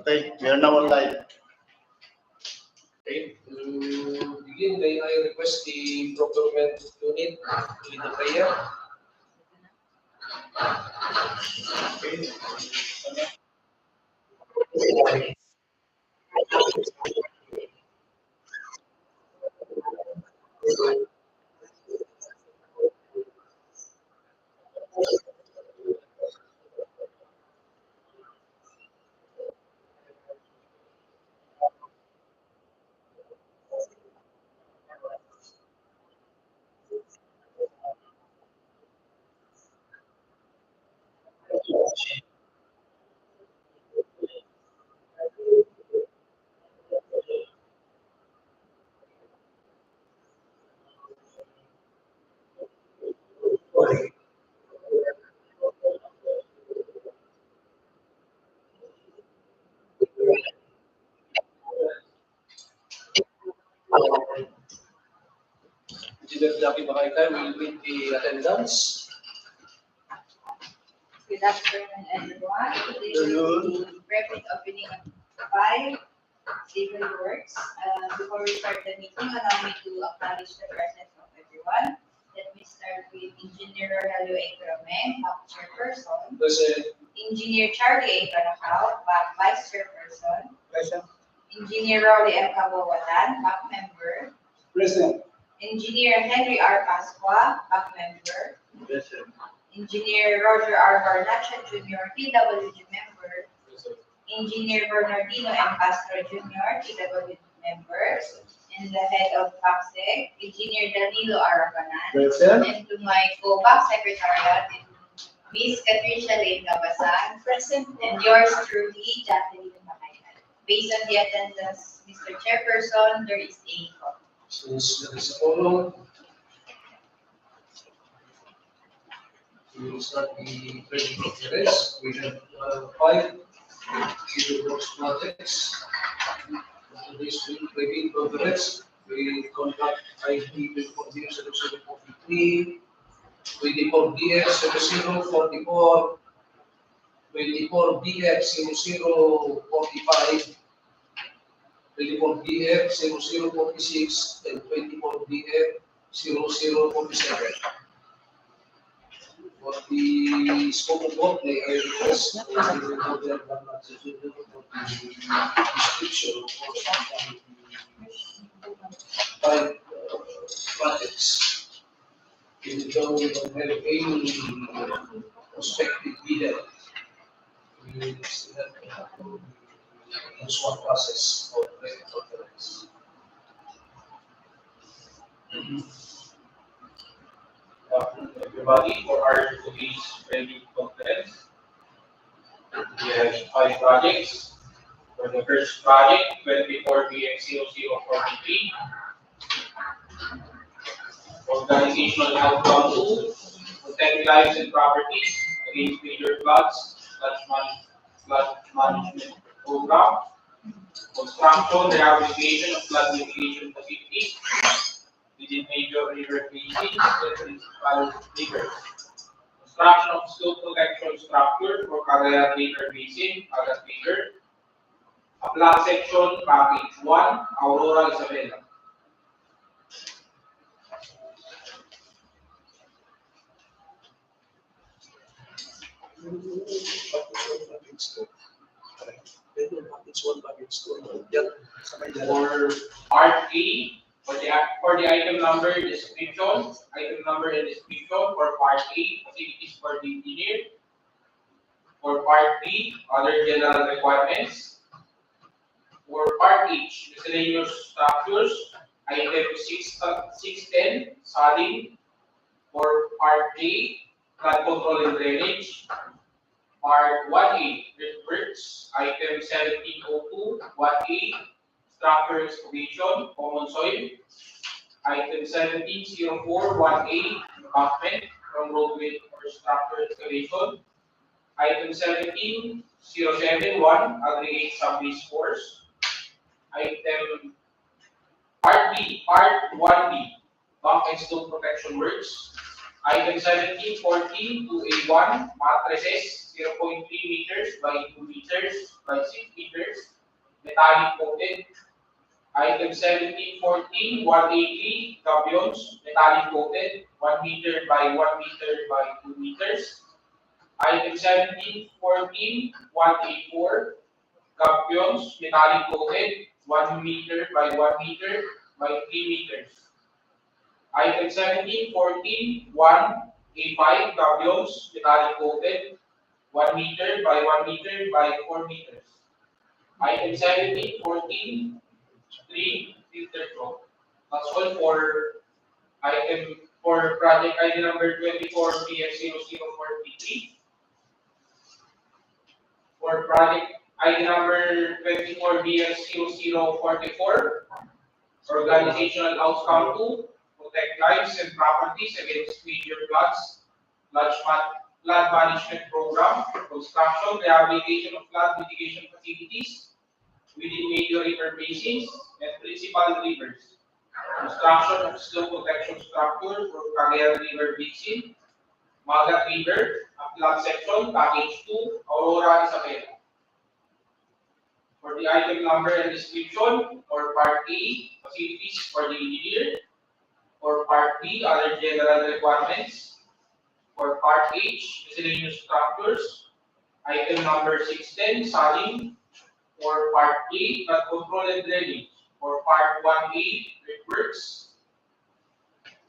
Okay, we are now on live. Okay, to begin, may I request the procurement unit to lead the prayer? Okay. Engineer Jackie Bakaita will read the attendance. Good afternoon, everyone. Today is the rapid opening of 5 civil works. Before we start the meeting, allow me to acknowledge the presence of everyone. Let me start with Engineer Rogelio A. Crome, Chairperson. Present. Engineer Charlie A. Canacao, Vice Chairperson. Present. Engineer Rolly M. Cabawatan, Back Member. Present. Engineer Henry R. Pasqua, Back Member. Present. Engineer Roger R. Barnacha Jr., PWG Member. Present. Engineer Bernardino M. Castro Jr., PWG Member. And the head of PACSEC, Engineer Danilo Arapanan. Present. And to my co-PAC Secretariat, Ms. Catricia Lane Gabasan. Present. And yours truly, Jacqueline Bakayan. Based on the attendance, Mr. Chairperson, there is a quorum. Since there is a quorum, we will start the training of the rest. We have 5 civil works projects. Today's training of the rest, we conduct ID 240743, 24BX0044, 24BX0045, 24BF0046, and 24BF0047. For the scope of work, may I request for the description of the 5 projects. Even though we don't have any prospective bidder, we still have this one process for the conference. Everybody for our today's training conference. We have 5 projects. For the first project, 24BX0043, organizational outcome to protect lives and properties against major floods, flood management program, construction, rehabilitation of flood mitigation facilities within major river basins and principal rivers. Construction of slope protection structure for Cagayan River Basin, Magat River. Aplat section, package 1, Aurora, Isabela. For part A, for the item number description, item number and description for part A, facilities for the engineer. For part B, other general requirements. For part H, miscellaneous structures, item 610, sodding. For part J, flood control and drainage. Part 1A, earthworks, item 1702, 1A, structure excavation, common soil. Item 1704, 1A, embankment from roadway or structure excavation. Item 1707, 1, aggregate sub-base course. Item Part 1B, bank and slope protection works. Item 1714, 2A1, mattresses, 0.3 meters by 2 meters by 6 meters, metallic coated. Item 1714, 180 gabions, metallic coated, 1 meter by 1 meter by 2 meters. Item 1714, 184 gabions, metallic coated, 1 meter by 1 meter by 3 meters. Item 1714, 185 gabions, metallic coated, 1 meter by 1 meter by 4 meters. Item 1714, 3 filter flow. That's all for project ID number 24BF0043. For project ID number 24BF0044, organizational outcome 2, protect lives and properties against major floods, flood management program, construction, rehabilitation of flood mitigation facilities within major river basins and principal rivers. Construction of slope protection structure for Cagayan River Basin, Magat River, Aplat section, package 2, Aurora, Isabela. For the item number and description, for part A, facilities for the engineer. For part B, other general requirements. For part H, miscellaneous structures. Item number 610, sodding. For part A, flood control and drainage. For part 1A, earthworks.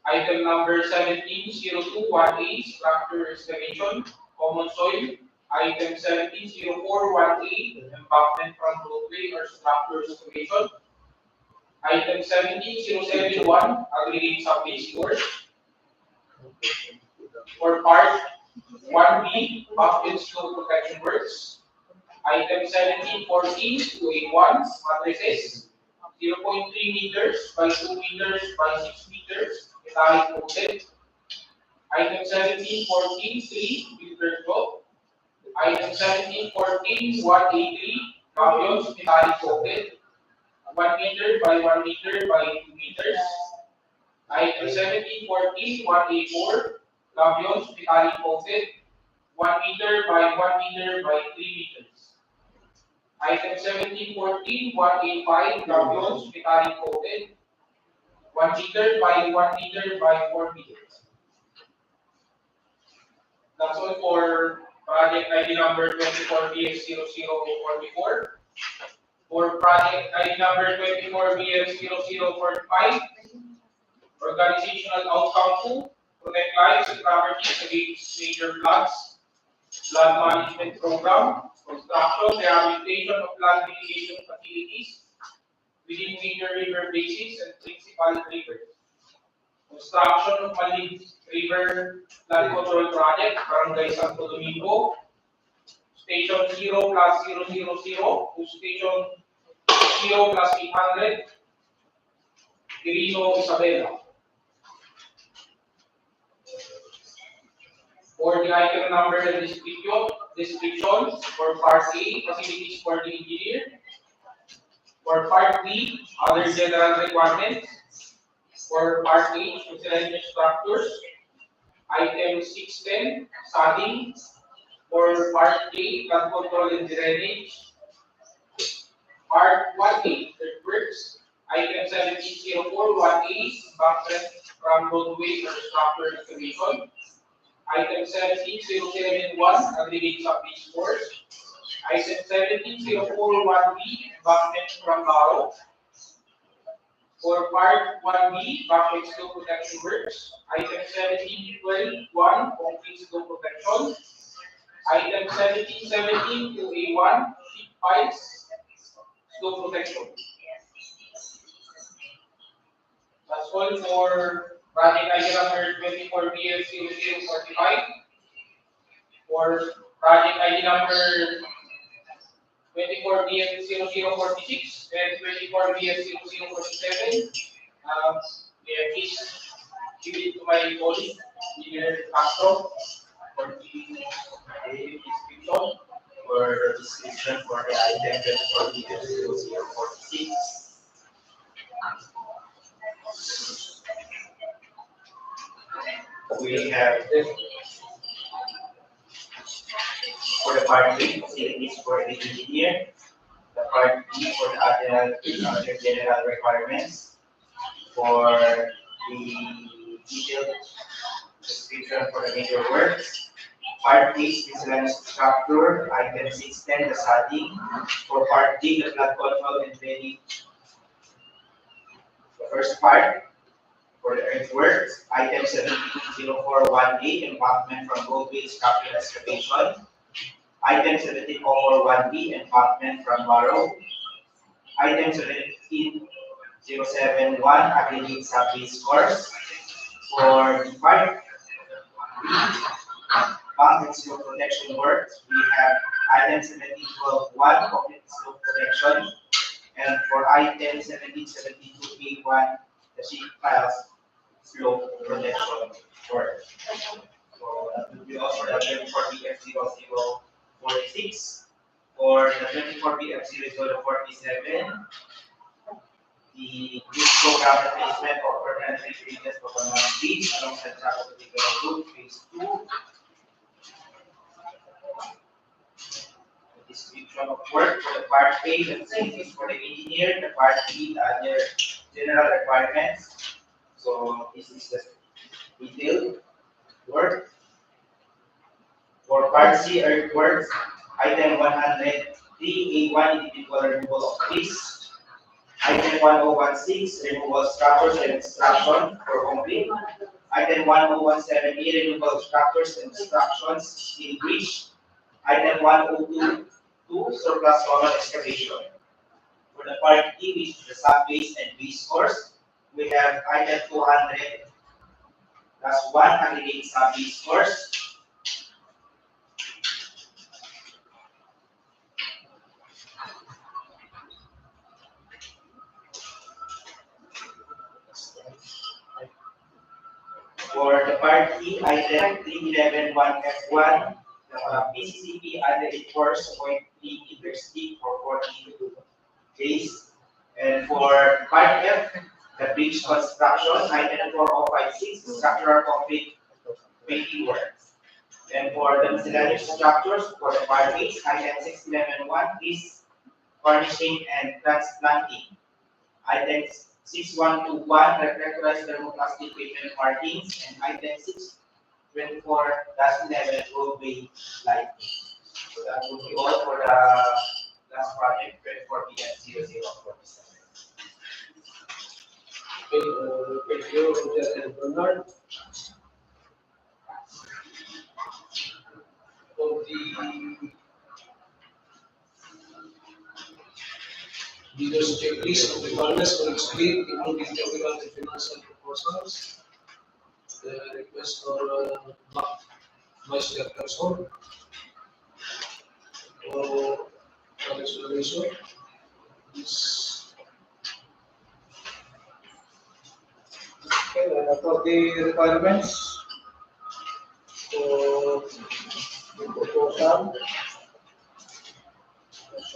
Item number 1702-1A, structure excavation, common soil. Item 1704-1A, embankment from roadway or structure excavation. Item 17071, aggregate sub-base work. For part 1B, backfill slope protection works. Item 1714-2A1, matrices, 0.3 meters by 2 meters by 6 meters, metallic coated. Item 1714-3, filter flow. Item 1714-1A3, gabions, metallic coated, 1 meter by 1 meter by 2 meters. Item 1714-1A4, gabions, metallic coated, 1 meter by 1 meter by 3 meters. Item 1714-1A5, gabions, metallic coated, 1 meter by 1 meter by 4 meters. That's all for project ID number 24BF0044. For project ID number 24BF0045, organizational outcome 2, protect lives and properties against major floods, flood management program, construction, rehabilitation of flood mitigation facilities within major river basins and principal rivers. Construction of Malig River Flood Control Project, Barangay Santo Domingo, Station 0 plus 000 to Station 0 plus 800, Quirino, Isabela. For the item number and descriptions, for part A, facilities for the engineer. For part B, other general requirements. For part H, miscellaneous structures. Item 610, sodding. For part A, flood control and drainage. Part 1A, earthworks. Item 1704-1A, backfront from roadway or structure excavation. Item 17071, aggregate sub-base force. Item 17041B, backfront from barrow. For part 1B, backfront slope protection works. Item 17121, concrete slope protection. Item 1717-2A1, sheet piles, slope protection. That's all for project ID number 24BF0045. For project ID number 24BF0046 and 24BF0047, please give it to my colleague, Engineer Castro, for the description. For the description for the item 24BF0046. We have for the part B, facilities for the engineer. The part B for the other general requirements. For the detailed description for the major works. Part D is miscellaneous structure, item 610, the siding. For part D, the flood control and drainage. The first part, for the earthworks, item 170418, embankment from roadway structural excavation. Item 17041B, embankment from Barrow. Item 17071, aggregate sub-base course. For the part bank and slope protection works, we have item 17121, complete slope protection. And for item 1772A1, the sheet piles slope protection work. So that will be all for the 24BF0046. For the 24BF0047, the group program replacement of permanent bridges for Banana Beach alongside Travel Particular Route Phase 2. The description of work for the part A, the facilities for the engineer, the part B, the other general requirements. So this is the detailed work. For part C, earthworks, item 103A1, individual removal of trees. Item 1016, removal structures and obstruction for complete. Item 1017A, removal of structures and obstructions in bridge. Item 1022, surplus solar excavation. For the part E, which is the sub-base and base course, we have item 200 plus 1 aggregate sub-base course. For the part E, item 3111F1, the PCCP under a course 0.3 meters deep for 40 days. And for part F, the bridge construction, item 4056, structural concrete painting works. And for the miscellaneous structures, for the part H, item 6111 is furnishing and transplanting. Item 6121, reflectorized thermoplastic pavement markings, and item 624-11 roadway lighting. So that will be all for the last project, 24BF0047. Thank you, Roger and Bernard. For the leaders checklist of the requirements for each grade, including technical and financial proposals. The request for Vice Chair Council for explanation is okay. For the requirements for the proposal.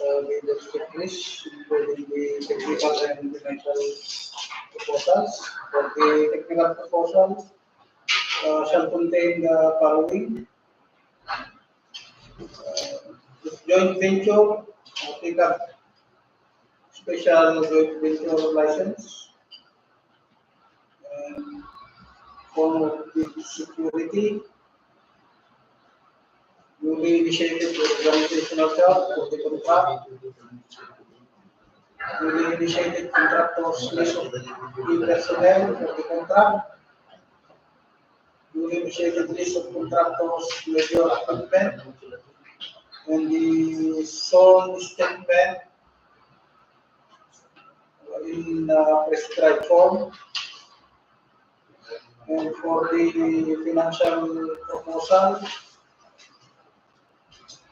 The checklist, including the technical and financial proposals. For the technical proposal, shall contain the following: joint venture, take up special joint venture license, and form of the security. Newly initiated organizational chart for the contract. Newly initiated contractors list of key personnel for the contract. Newly initiated list of contractors major equipment. And the sole statement in prescribed form. And for the financial proposal,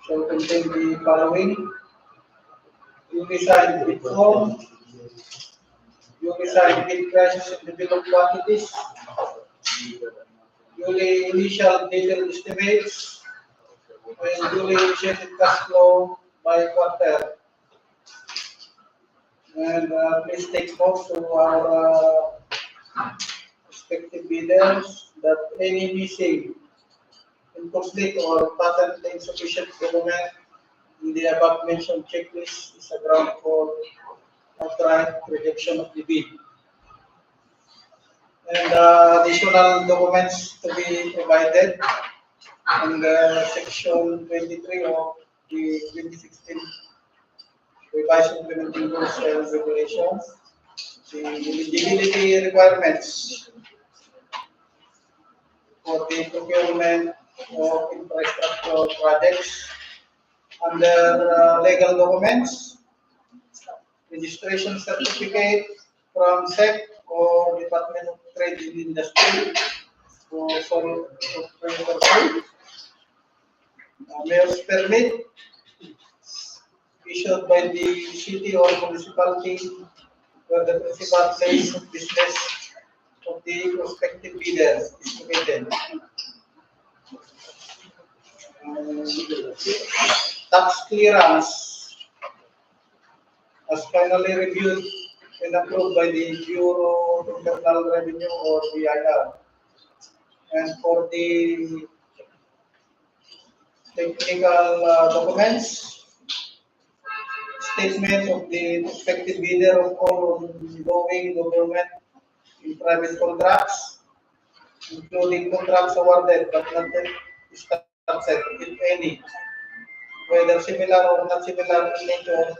shall contain the following: unified bid form, unified bid prices and developed quantities, duly initial detailed estimates, and duly initiated cash flow by quarter. And please take note to our respective bidders that any missing incomplete or patently insufficient document in the above mentioned checklist is a ground for outright rejection of the bid. And additional documents to be provided under section 23 of the 2016 revised implementing rules and regulations. The eligibility requirements for the procurement of infrastructure projects under legal documents, registration certificate from SEC or Department of Trade and Industry for operatorship, mayor's permit issued by the city or municipality where the principal place of business of the prospective bidder is located. Tax clearance as finally reviewed and approved by the Bureau of Internal Revenue or BIR. And for the technical documents, statement of the prospective bidder of all ongoing government in private contracts, including contracts awarded but not yet started, if any, whether similar or not similar in nature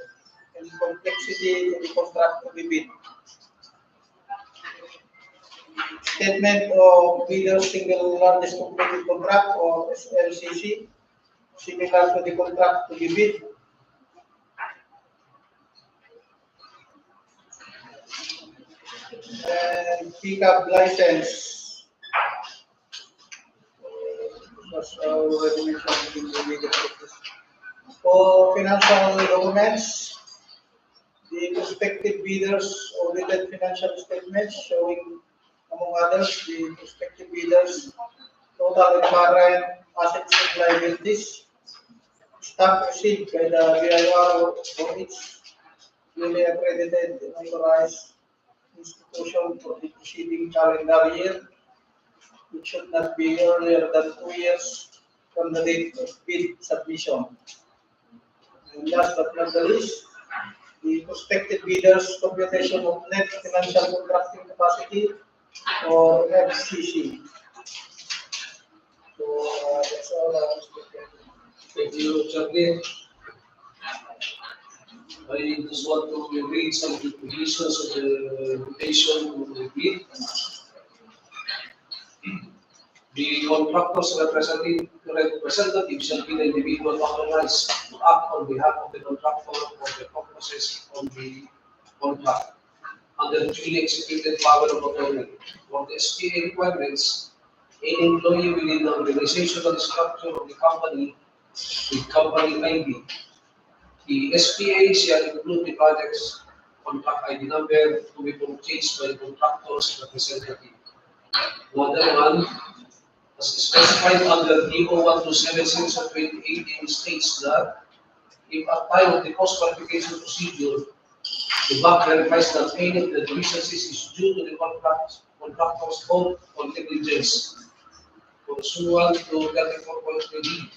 and complexity to the contract to be bid. Statement of bidder's single largest completed contract or SLCC, similar to the contract to be bid. And pickup license. Was already mentioned in the legal process. For financial documents, the prospective bidders audited financial statements showing, among others, the prospective bidders' total current assets and liabilities, stock received by the BIR for its duly accredited and authorized institution for the preceding calendar year, which should not be earlier than 2 years from the date of bid submission. And last but not the least, the prospective bidders' computation of net financial contracting capacity or FCC. So that's all. Thank you, Charlie. I just want to read some definitions of the invitation to the bid. The contractor's representative shall be the individual authorized to act on behalf of the contractor for the purposes of the contract under the duly executed power of authority. For the SPA requirements, any employee within the organizational structure of the company with company ID. The SPA shall include the project's contract ID number to be purchased by the contractor's representative. Another one, as specified under DO 1276 of 2018 states that if at time of the post qualification procedure, the bank verifies that any of the deficiencies is due to the contractor's fault or negligence pursuant to 34.3D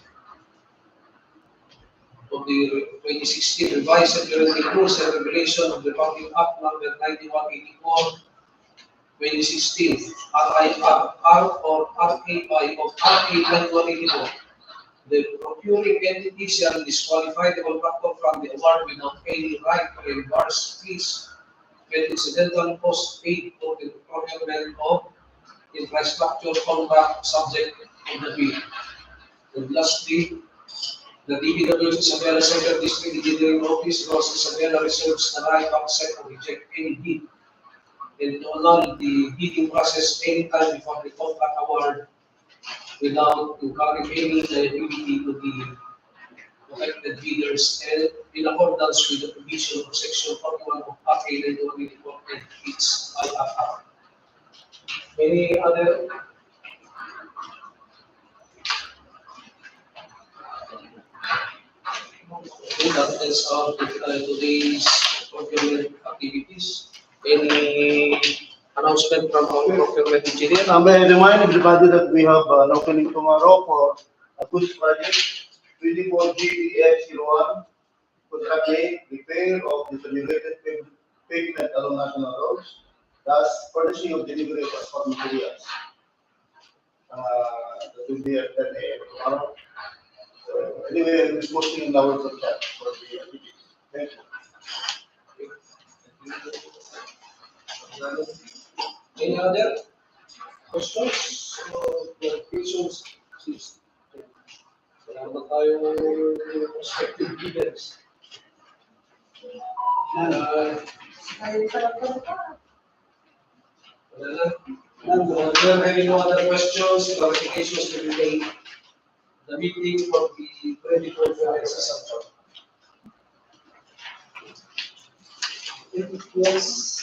of the 2016 revised implementing rules and regulation of the Public Act number 9184 2016 RIR or RAI of RA 9184. The procuring entity shall disqualify the contractor from the award without any right to reimburse fees when incidental costs paid for the procurement of infrastructure contract subject to the bid. And lastly, the DPWH Isabela Second District Engineering Office, Ross Isabela, reserves the right to accept or reject any bid and to annul the bidding process anytime before the contract award without incurring any liability to the affected bidders and in accordance with the provision of Section 41 of RA 9184 and its IRR. Any other? That is our today's procurement activities. Any announcement from our procurement engineer? May I remind everybody that we have an opening tomorrow for Approach project 24 DPWH 01, contract A, repair of deteriorated pavement along national roads, thus furnishing of delivery of asphalt materials. That will be at 10 a.m. tomorrow. So anyway, I'm posting in our group chat for the activity. Thank you. Any other questions or clarifications? Please. Wala na tayong prospective bidders. Wala na. There having no other questions, clarifications to be made. The meeting will be ready for the exercise. Yes.